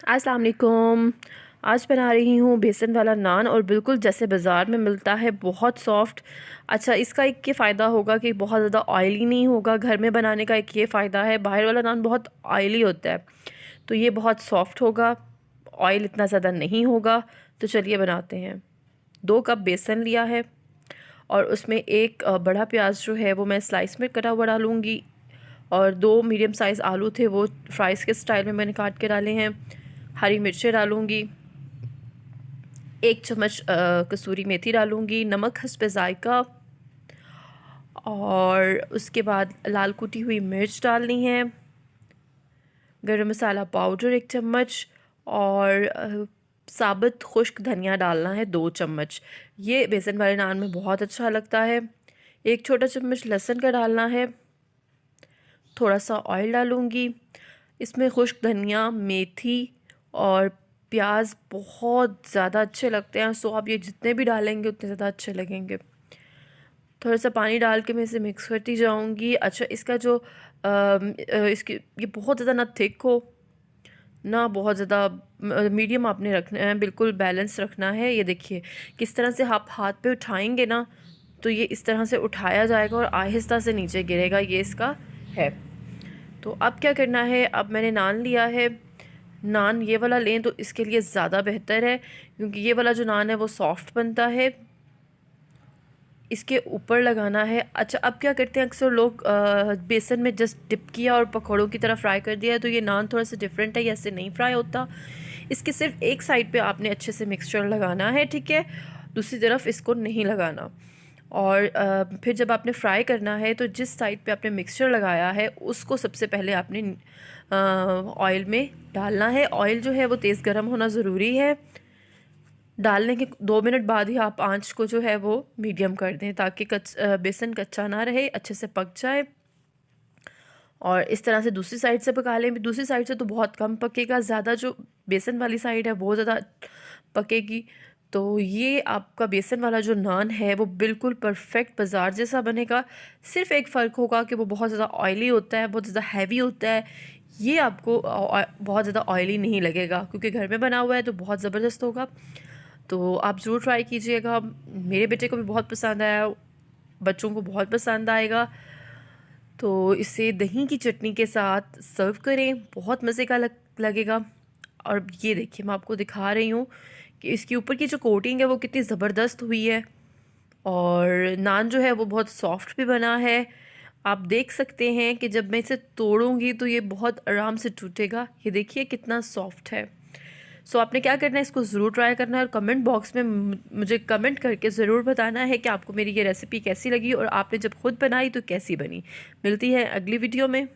अस्सलाम वालेकुम। आज बना रही हूँ बेसन वाला नान और बिल्कुल जैसे बाज़ार में मिलता है, बहुत सॉफ्ट। अच्छा, इसका एक ये फ़ायदा होगा कि बहुत ज़्यादा ऑयली नहीं होगा। घर में बनाने का एक ये फ़ायदा है, बाहर वाला नान बहुत ऑयली होता है, तो ये बहुत सॉफ्ट होगा, ऑयल इतना ज़्यादा नहीं होगा। तो चलिए बनाते हैं। 2 कप बेसन लिया है और उसमें एक बड़ा प्याज जो है वो मैं स्लाइस में कटा हुआ डालूँगी, और 2 मीडियम साइज़ आलू थे वो फ्राइज़ के स्टाइल में मैंने काट के डाले हैं। हरी मिर्चें डालूँगी, 1 चम्मच कसूरी मेथी डालूँगी, नमक हस्ब ज़ायक़ा, और उसके बाद लाल कुटी हुई मिर्च डालनी है, गरम मसाला पाउडर 1 चम्मच, और साबुत खुश्क धनिया डालना है 2 चम्मच। ये बेसन वाले नान में बहुत अच्छा लगता है। 1 छोटा चम्मच लहसुन का डालना है। थोड़ा सा ऑयल डालूँगी। इसमें खुश्क धनिया, मेथी और प्याज बहुत ज़्यादा अच्छे लगते हैं, सो आप ये जितने भी डालेंगे उतने ज़्यादा अच्छे लगेंगे। थोड़ा सा पानी डाल के मैं इसे मिक्स करती जाऊँगी। अच्छा, इसका जो इसकी ये बहुत ज़्यादा ना थिक हो ना बहुत ज़्यादा मीडियम आपने रखना है, बिल्कुल बैलेंस रखना है। ये देखिए किस तरह से आप हाथ पे उठाएंगे ना, तो ये इस तरह से उठाया जाएगा और आहिस्ता से नीचे गिरेगा, ये इसका है। तो अब क्या करना है, अब मैंने नान लिया है। नान ये वाला लें तो इसके लिए ज़्यादा बेहतर है, क्योंकि ये वाला जो नान है वो सॉफ्ट बनता है। इसके ऊपर लगाना है। अच्छा, अब क्या करते हैं, अक्सर लोग बेसन में जस्ट डिप किया और पकौड़ों की तरह फ्राई कर दिया, तो ये नान थोड़ा सा डिफरेंट है, ऐसे नहीं फ्राई होता। इसके सिर्फ एक साइड पे आपने अच्छे से मिक्सचर लगाना है, ठीक है, दूसरी तरफ इसको नहीं लगाना। और फिर जब आपने फ्राई करना है तो जिस साइड पे आपने मिक्सचर लगाया है उसको सबसे पहले आपने ऑयल में डालना है। ऑयल जो है वो तेज़ गर्म होना ज़रूरी है। डालने के 2 मिनट बाद ही आप आंच को जो है वो मीडियम कर दें, ताकि बेसन कच्चा ना रहे, अच्छे से पक जाए। और इस तरह से दूसरी साइड से पका लें। दूसरी साइड से तो बहुत कम पकेगा, ज़्यादा जो बेसन वाली साइड है वो ज़्यादा पकेगी। तो ये आपका बेसन वाला जो नान है वो बिल्कुल परफेक्ट बाज़ार जैसा बनेगा। सिर्फ एक फ़र्क होगा कि वो बहुत ज़्यादा ऑयली होता है, बहुत ज़्यादा हैवी होता है। ये आपको बहुत ज़्यादा ऑयली नहीं लगेगा, क्योंकि घर में बना हुआ है तो बहुत ज़बरदस्त होगा। तो आप ज़रूर ट्राई कीजिएगा। मेरे बेटे को भी बहुत पसंद आया, बच्चों को बहुत पसंद आएगा। तो इसे दही की चटनी के साथ सर्व करें, बहुत मज़े का लगेगा। और ये देखिए, मैं आपको दिखा रही हूँ कि इसके ऊपर की जो कोटिंग है वो कितनी ज़बरदस्त हुई है, और नान जो है वो बहुत सॉफ्ट भी बना है। आप देख सकते हैं कि जब मैं इसे तोड़ूंगी तो ये बहुत आराम से टूटेगा। ये देखिए कितना सॉफ्ट है। सो आपने क्या करना है, इसको ज़रूर ट्राई करना है, और कमेंट बॉक्स में मुझे कमेंट करके ज़रूर बताना है कि आपको मेरी ये रेसिपी कैसी लगी और आपने जब खुद बनाई तो कैसी बनी। मिलती है अगली वीडियो में।